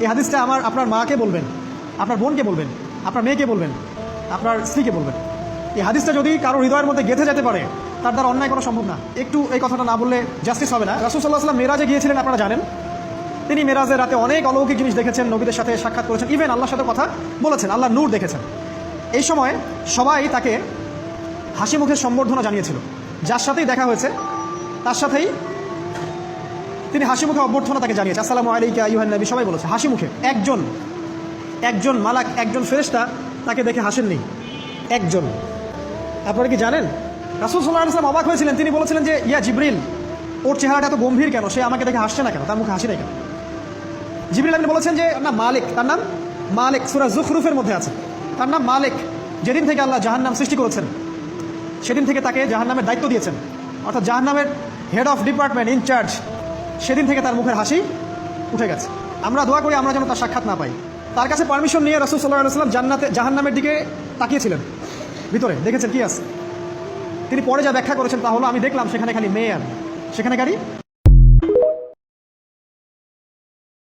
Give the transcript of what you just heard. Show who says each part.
Speaker 1: এই হাদিসটা আপনার মাকে বলবেন, আপনার বোনকে বলবেন, আপনার মেয়েকে বলবেন, আপনার স্ত্রীকে বলবেন। এই হাদিসটা যদি কারো হৃদয়ের মধ্যে গেঁথে যেতে পারে, তার দ্বারা অন্যায় করা সম্ভব না। একটু এই কথাটা না বললে জাস্টিস হবে না। রাসূল সাল্লাল্লাহু আলাইহি ওয়াসাল্লাম মেরাজে গিয়েছিলেন, আপনারা জানেন। তিনি মেরাজের রাতে অনেক অলৌকিক জিনিস দেখেছেন, নবীদের সাথে সাক্ষাৎ করেছেন, ইভেন আল্লাহর সাথে কথা বলেছেন, আল্লাহর নূর দেখেছেন। এই সময় সবাই তাকে হাসি মুখে সম্বর্ধনা জানিয়েছিল। যার সাথেই দেখা হয়েছে তার সাথেই তিনি হাসি মুখে অভ্যর্থনা তাকে জানিয়েছে, আসসালামু আলাইকা আইয়ুহান নবী, সবাই বলেছে হাসি মুখে। একজন মালাক, একজন ফেরেশতা তাকে দেখে হাসেননি, একজন। আপনারা কি জানেন? রাসূল সাল্লাল্লাহু আলাইহি ওয়াসাল্লাম অবাক হয়েছিলেন। তিনি বলেছিলেন যে, ইয়া জিবরিল, ওর চেহারাটা এত গম্ভীর কেন? সে আমাকে দেখে হাসছে না কেন? তার মুখে হাসি নেই কেন? জিবরিল আমিন বলেছেন যে না, মালিক, তার নাম মালিক, সূরা যুখরুফের মধ্যে আছে, তার নাম মালিক। যেদিন থেকে আল্লাহ জাহান্নাম সৃষ্টি করেছেন, সেদিন থেকে তাকে জাহান্নামের দায়িত্ব দিয়েছেন, অর্থাৎ জাহান্নামের হেড অফ ডিপার্টমেন্ট, ইনচার্জ। সেদিন থেকে তার মুখের হাসি উঠে গেছে। আমরা দোয়া করি আমরা যেন তার সাক্ষাৎ না পাই। তার কাছে পারমিশন নিয়ে রাসূল সাল্লাল্লাহু আলাইহি ওয়াসাল্লাম জাহান্নামের দিকে তাকিয়েছিলেন, ভিতরে দেখেছেন কি আছে। তিনি পরে যা ব্যাখ্যা করেছেন তা হলো, আমি দেখলাম সেখানে খালি মেয়ে, আর সেখানে গাড়ি